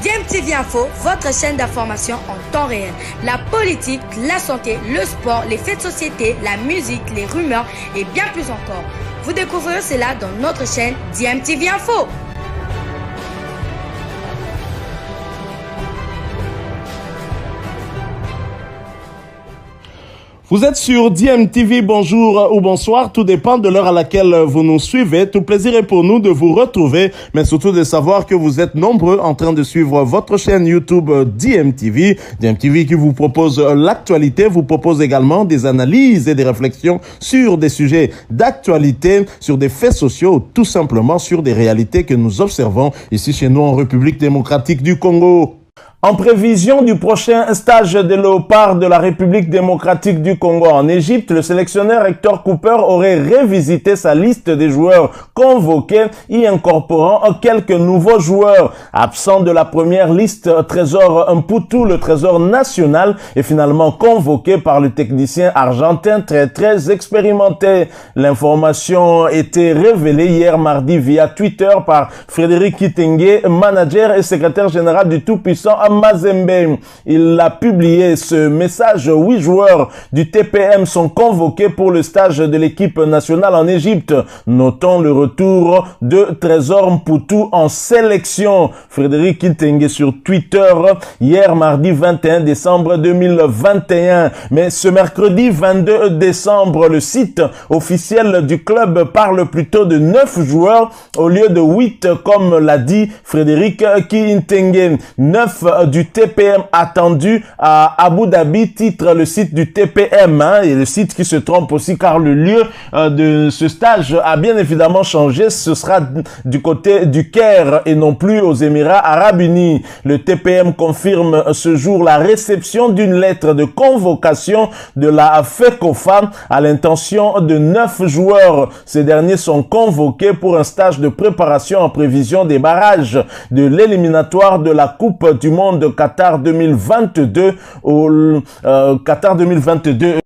DMTV Info, votre chaîne d'information en temps réel. La politique, la santé, le sport, les faits de société, la musique, les rumeurs et bien plus encore. Vous découvrirez cela dans notre chaîne DMTV Info. Vous êtes sur DMTV, bonjour ou bonsoir, tout dépend de l'heure à laquelle vous nous suivez. Tout plaisir est pour nous de vous retrouver, mais surtout de savoir que vous êtes nombreux en train de suivre votre chaîne YouTube DMTV. DMTV qui vous propose l'actualité, vous propose également des analyses et des réflexions sur des sujets d'actualité, sur des faits sociaux, ou tout simplement sur des réalités que nous observons ici chez nous en République démocratique du Congo. En prévision du prochain stage des Léopards de la République démocratique du Congo en Égypte, le sélectionneur Hector Cooper aurait révisité sa liste des joueurs convoqués, y incorporant quelques nouveaux joueurs. Absent de la première liste, Trésor Mputu, le trésor national, est finalement convoqué par le technicien argentin très expérimenté. L'information était révélée hier mardi via Twitter par Frédéric Kitenge, manager et secrétaire général du tout-puissant Mazembe. Il a publié ce message. 8 joueurs du TPM sont convoqués pour le stage de l'équipe nationale en Égypte. Notons le retour de Trésor Mputu en sélection. Frédéric Kitenge sur Twitter hier mardi 21 décembre 2021. Mais ce mercredi 22 décembre, le site officiel du club parle plutôt de 9 joueurs au lieu de 8 comme l'a dit Frédéric Kitenge. 9 du TPM attendu à Abu Dhabi, titre le site du TPM, et le site qui se trompe aussi car le lieu de ce stage a bien évidemment changé. Ce sera du côté du Caire et non plus aux Émirats Arabes Unis. Le TPM confirme ce jour la réception d'une lettre de convocation de la FECOFA à l'intention de 9 joueurs. Ces derniers sont convoqués pour un stage de préparation en prévision des barrages de l'éliminatoire de la Coupe du Monde de Qatar 2022 Qatar 2022.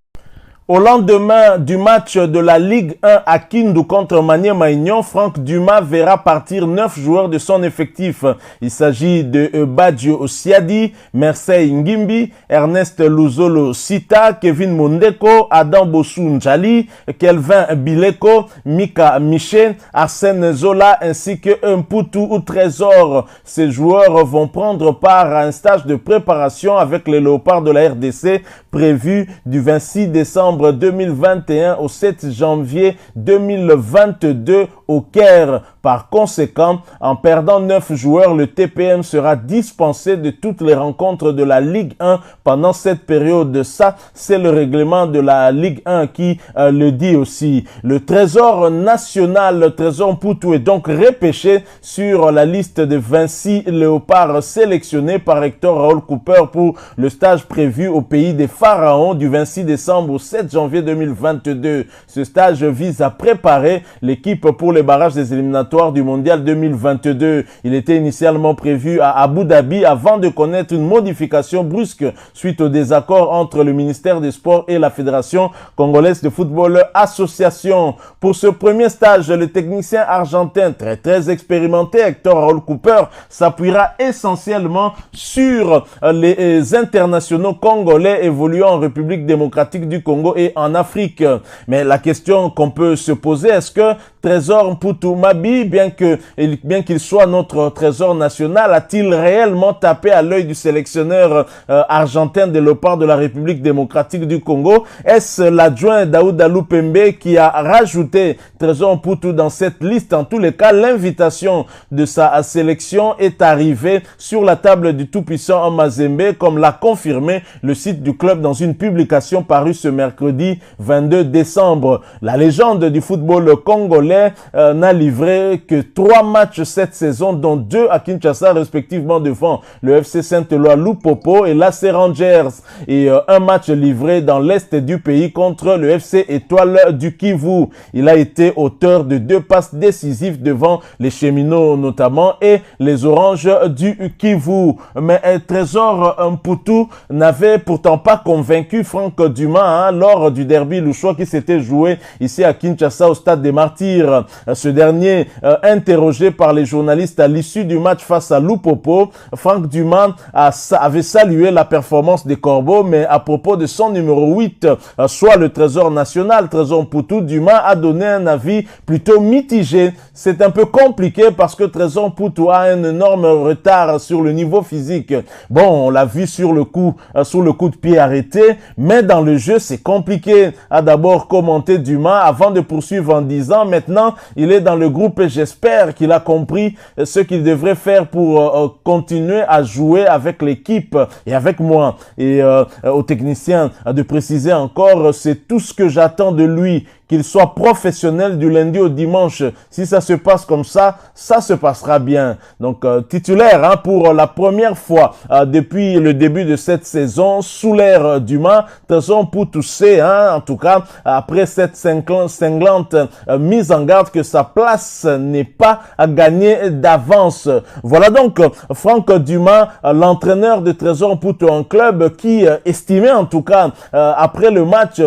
Au lendemain du match de la Ligue 1 à Kindu contre Maniema Union, Franck Dumas verra partir 9 joueurs de son effectif. Il s'agit de Badjo Siadi, Mersey Ngimbi, Ernest Luzolo Sita, Kevin Mondeko, Adam Bossou Njali, Kelvin Bileko, Mika Miché, Arsène Zola ainsi que Mputu ou Trésor. Ces joueurs vont prendre part à un stage de préparation avec les Léopards de la RDC prévu du 26 décembre 2021 au 7 janvier 2022 au Caire. Par conséquent, en perdant 9 joueurs, le TPM sera dispensé de toutes les rencontres de la Ligue 1 pendant cette période. Ça, c'est le règlement de la Ligue 1 qui le dit aussi. Le trésor national, le trésor Mputu, est donc repêché sur la liste de 26 léopards sélectionnés par Hector Raoul Cooper pour le stage prévu au pays des Pharaons du 26 décembre au 7 janvier 2022. Ce stage vise à préparer l'équipe pour les barrages des éliminatoires du mondial 2022. Il était initialement prévu à Abu Dhabi avant de connaître une modification brusque suite au désaccord entre le ministère des Sports et la Fédération congolaise de football association. Pour ce premier stage, le technicien argentin très expérimenté Hector Raoul Cooper s'appuiera essentiellement sur les internationaux congolais évoluant en République démocratique du Congo et en Afrique. Mais la question qu'on peut se poser, est-ce que Trésor Mputu Mabi, bien qu'il soit notre trésor national, a-t-il réellement tapé à l'œil du sélectionneur argentin des Léopards de la République démocratique du Congo? Est-ce l'adjoint Daouda Lupembe qui a rajouté Trésor Mputu dans cette liste? En tous les cas, l'invitation de sa sélection est arrivée sur la table du tout-puissant Mazembe, comme l'a confirmé le site du club dans une publication parue ce mercredi 22 décembre. La légende du football congolais n'a livré que 3 matchs cette saison, dont 2 à Kinshasa, respectivement devant le FC Saint-Éloi Lupopo et l'AC Rangers, et un match livré dans l'est du pays contre le FC Étoile du Kivu. Il a été auteur de 2 passes décisives devant les Cheminots notamment et les Oranges du Kivu. Mais Trésor Mputu n'avait pourtant pas convaincu Franck Dumas lors du derby louchois qui s'était joué ici à Kinshasa au stade des Martyrs. Ce dernier interrogé par les journalistes à l'issue du match face à Lupopo, Franck Dumas avait salué la performance des Corbeaux, mais à propos de son numéro 8, soit le trésor national, Trésor Mputu, Dumas a donné un avis plutôt mitigé. C'est un peu compliqué parce que Trésor Mputu a un énorme retard sur le niveau physique. Bon, on l'a vu sur le coup de pied arrêté, mais dans le jeu, c'est compliqué. A d'abord commenté Dumas avant de poursuivre en disant maintenant, il est dans le groupe et j'espère qu'il a compris ce qu'il devrait faire pour continuer à jouer avec l'équipe et avec moi. Et aux techniciens de préciser encore, c'est tout ce que j'attends de lui, qu'il soit professionnel du lundi au dimanche. Si ça se passe comme ça se passera bien. Donc titulaire pour la première fois depuis le début de cette saison sous l'ère Dumas, Trésor Mputu sait, en tout cas après cette cinglante mise en garde, que sa place n'est pas à gagner d'avance. Voilà donc Franck Dumas, l'entraîneur de Trésor Mputu, un club qui estimait en tout cas après le match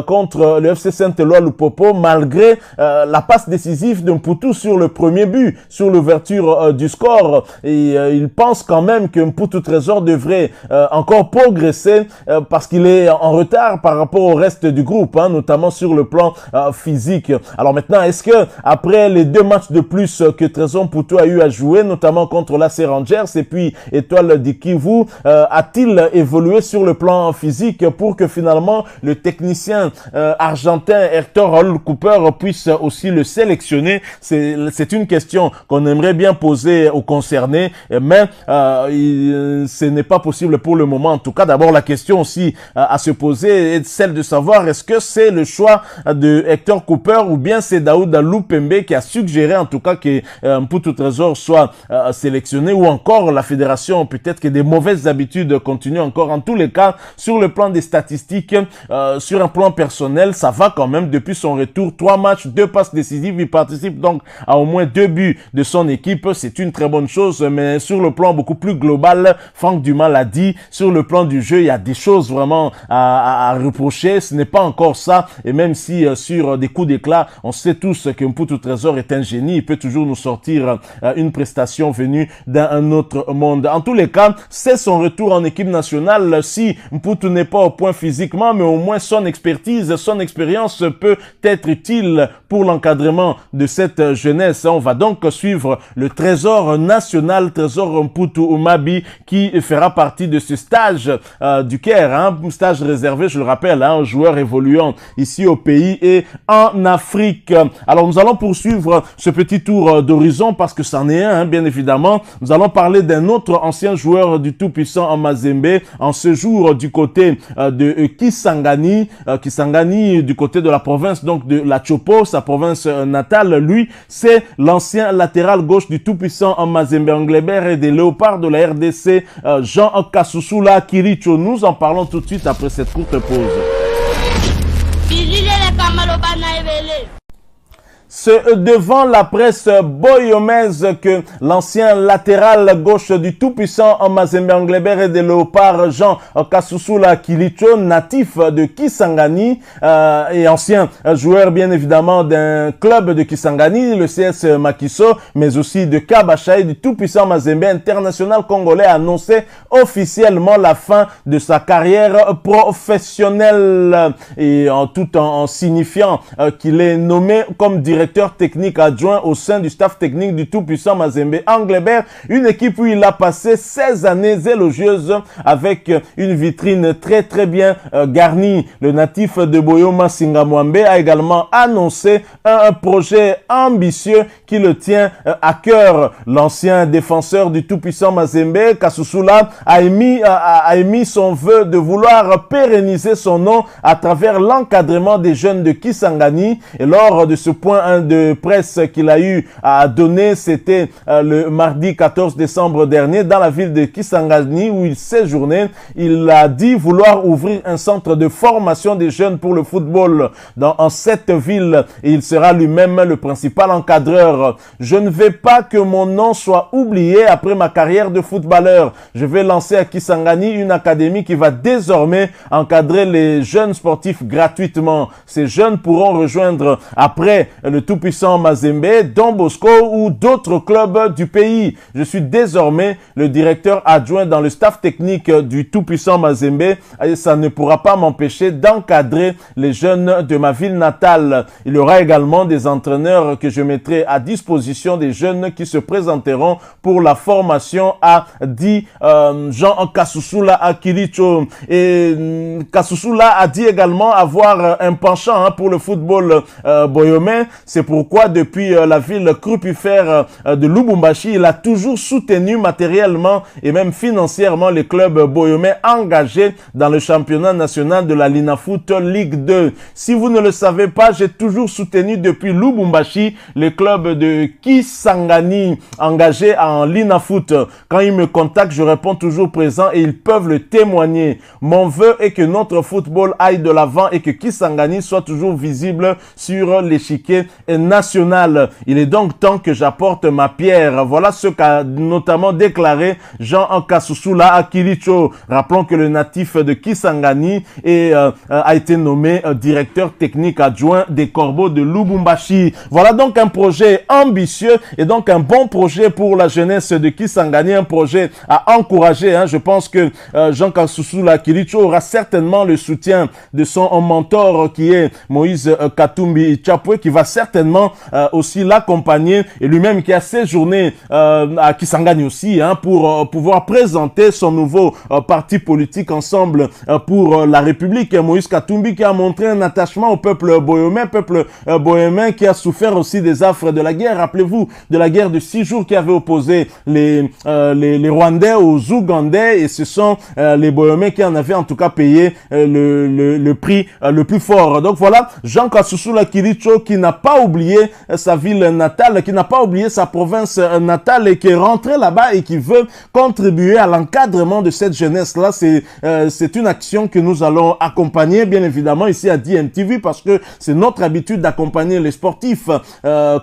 contre le FC Saint-Éloi Lupopo, malgré la passe décisive de Mputu sur le premier but, sur l'ouverture du score, et il pense quand même que Mputu Trésor devrait encore progresser parce qu'il est en retard par rapport au reste du groupe, notamment sur le plan physique. Alors maintenant, est-ce que après les 2 matchs de plus que Trésor Mputu a eu à jouer, notamment contre l'AC Rangers et puis Étoile du Kivu, a-t-il évolué sur le plan physique pour que finalement le technicien argentin Hector Raúl Cooper puisse aussi le sélectionner? C'est une question qu'on aimerait bien poser aux concernés, mais ce n'est pas possible pour le moment. En tout cas, d'abord la question aussi à se poser est celle de savoir est-ce que c'est le choix de Hector Cooper ou bien c'est Daouda Lupembe qui a suggéré en tout cas que Mputu Trésor soit sélectionné, ou encore la fédération, peut-être que des mauvaises habitudes continuent encore. En tous les cas, sur le plan des statistiques, sur un plan personnel, ça va quand même depuis son retour. 3 matchs, 2 passes décisives, il participe donc à au moins 2 buts de son équipe. C'est une très bonne chose, mais sur le plan beaucoup plus global, Franck Dumas l'a dit, sur le plan du jeu, il y a des choses vraiment à reprocher. Ce n'est pas encore ça, et même si sur des coups d'éclat, on sait tous que Mputu Trésor est un génie, il peut toujours nous sortir une prestation venue d'un autre monde. En tous les cas, c'est son retour en équipe nationale. Si Mputu n'est pas au point physiquement, mais au moins son expertise, son expérience peut être utile pour l'encadrement de cette jeunesse. On va donc suivre le trésor national, Trésor Mputu Umabi, qui fera partie de ce stage du Caire, un stage réservé, je le rappelle, aux joueurs évoluant ici au pays et en Afrique. Alors nous allons poursuivre ce petit tour d'horizon parce que c'en est un, bien évidemment. Nous allons parler d'un autre ancien joueur du tout-puissant en Mazembe, en ce jour du côté de Kisangani, du côté de la province donc de la Chopo, sa province natale. Lui, c'est l'ancien latéral gauche du tout-puissant en Mazembe Anglebert et des Léopards de la RDC, Jean Kasusula Kiricho. Nous en parlons tout de suite après cette courte pause. C'est devant la presse boyomaise que l'ancien latéral gauche du tout-puissant en Mazembe Anglebert et des Léopards, Jean Kasusula Kilicho, natif de Kisangani et ancien joueur bien évidemment d'un club de Kisangani, le CS Makiso, mais aussi de Kabashaï, du tout-puissant Mazembe international congolais, a annoncé officiellement la fin de sa carrière professionnelle, et tout en signifiant qu'il est nommé comme directeur technique adjoint au sein du staff technique du tout-puissant Mazembe Anglebert, une équipe où il a passé 16 années élogieuses avec une vitrine très très bien garnie. Le natif de Boyoma Singamwambe a également annoncé un projet ambitieux qui le tient à cœur. L'ancien défenseur du tout-puissant Mazembe, Kasusula, a émis son vœu de vouloir pérenniser son nom à travers l'encadrement des jeunes de Kisangani, et lors de ce point de presse qu'il a eu à donner, c'était le mardi 14 décembre dernier dans la ville de Kisangani où il séjournait. Il a dit vouloir ouvrir un centre de formation des jeunes pour le football en cette ville, et il sera lui-même le principal encadreur. Je ne veux pas que mon nom soit oublié après ma carrière de footballeur. Je vais lancer à Kisangani une académie qui va désormais encadrer les jeunes sportifs gratuitement. Ces jeunes pourront rejoindre après le tout-puissant Mazembe, Don Bosco ou d'autres clubs du pays. Je suis désormais le directeur adjoint dans le staff technique du tout-puissant Mazembe et ça ne pourra pas m'empêcher d'encadrer les jeunes de ma ville natale. Il y aura également des entraîneurs que je mettrai à disposition des jeunes qui se présenteront pour la formation, a dit Jean Kasusula Akilicho. Et Kasusula a dit également avoir un penchant pour le football boyomais. C'est pourquoi depuis la ville crupifère de Lubumbashi, il a toujours soutenu matériellement et même financièrement les clubs boyomais engagés dans le championnat national de la Linafoot Ligue 2. Si vous ne le savez pas, j'ai toujours soutenu depuis Lubumbashi les clubs de Kisangani engagés en Linafoot. Quand ils me contactent, je réponds toujours présent et ils peuvent le témoigner. Mon vœu est que notre football aille de l'avant et que Kisangani soit toujours visible sur l'échiquier national. Il est donc temps que j'apporte ma pierre. Voilà ce qu'a notamment déclaré Jean Kasusula Akilicho. Rappelons que le natif de Kisangani a été nommé directeur technique adjoint des Corbeaux de Lubumbashi. Voilà donc un projet ambitieux et donc un bon projet pour la jeunesse de Kisangani, un projet à encourager. Je pense que Jean Kasusula Akilicho aura certainement le soutien de son mentor qui est Moïse Katumbi Chapwe, qui va certainement aussi l'accompagner, et lui-même qui a séjourné à Kisangani aussi pour pouvoir présenter son nouveau parti politique Ensemble pour la République. Moïse Katumbi qui a montré un attachement au peuple bohémien qui a souffert aussi des affres de la guerre. Rappelez-vous de la guerre de 6 jours qui avait opposé les Rwandais aux Ougandais, et ce sont les bohémiens qui en avaient en tout cas payé le prix le plus fort. Donc voilà, Jean Kasusula Akilicho qui n'a pas oublié sa ville natale, qui n'a pas oublié sa province natale et qui est rentré là-bas et qui veut contribuer à l'encadrement de cette jeunesse-là. C'est une action que nous allons accompagner bien évidemment ici à DMTV, parce que c'est notre habitude d'accompagner les sportifs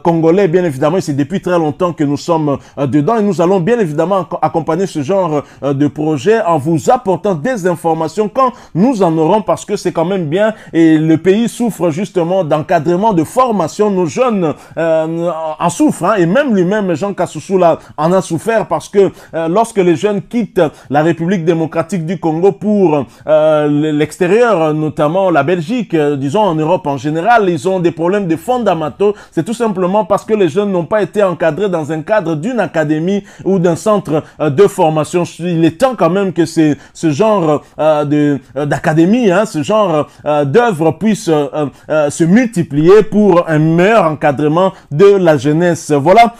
congolais bien évidemment, et c'est depuis très longtemps que nous sommes dedans, et nous allons bien évidemment accompagner ce genre de projet en vous apportant des informations quand nous en aurons, parce que c'est quand même bien, et le pays souffre justement d'encadrement, de formation. Nos jeunes en souffrent, et même lui-même Jean Kasusula en a souffert, parce que lorsque les jeunes quittent la République démocratique du Congo pour l'extérieur, notamment la Belgique, disons en Europe en général, ils ont des problèmes de fondamentaux. C'est tout simplement parce que les jeunes n'ont pas été encadrés dans un cadre d'une académie ou d'un centre de formation. Il est temps quand même que ce genre d'académie, ce genre d'œuvres puisse se multiplier pour un meilleur encadrement de la jeunesse. Voilà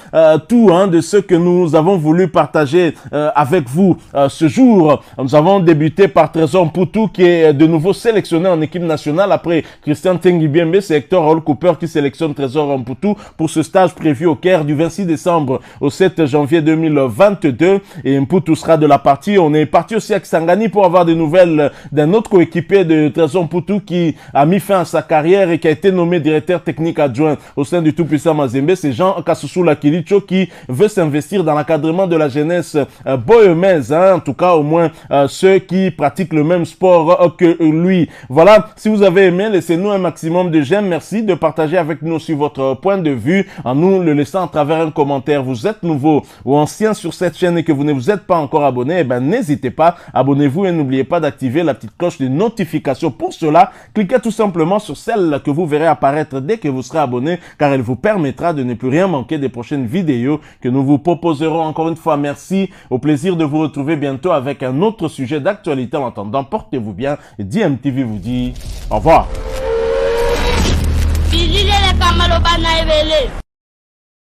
tout de ce que nous avons voulu partager avec vous ce jour. Nous avons débuté par Trésor Mputu qui est de nouveau sélectionné en équipe nationale après Christian Tengibiembe. C'est Hector Raoul Cooper qui sélectionne Trésor Mputu pour ce stage prévu au Caire du 26 décembre au 7 janvier 2022, et Mputu sera de la partie. On est parti aussi à Kisangani pour avoir des nouvelles d'un autre coéquipier de Trésor Mputu qui a mis fin à sa carrière et qui a été nommé directeur technique adjoint au sein du tout-puissant Mazembe. C'est Jean Kasusula Akilicho qui veut s'investir dans l'encadrement de la jeunesse bohémienne, en tout cas au moins ceux qui pratiquent le même sport que lui. Voilà, si vous avez aimé, laissez-nous un maximum de j'aime. Merci de partager avec nous aussi votre point de vue en nous le laissant à travers un commentaire. Vous êtes nouveau ou ancien sur cette chaîne et que vous ne vous êtes pas encore abonné, n'hésitez pas, abonnez-vous et n'oubliez pas d'activer la petite cloche de notification. Pour cela, cliquez tout simplement sur celle que vous verrez apparaître dès que vous serez abonné, car elle vous permettra de ne plus rien manquer des prochaines vidéos que nous vous proposerons. Encore une fois, merci, au plaisir de vous retrouver bientôt avec un autre sujet d'actualité. En attendant, portez-vous bien et DMTV vous dit au revoir.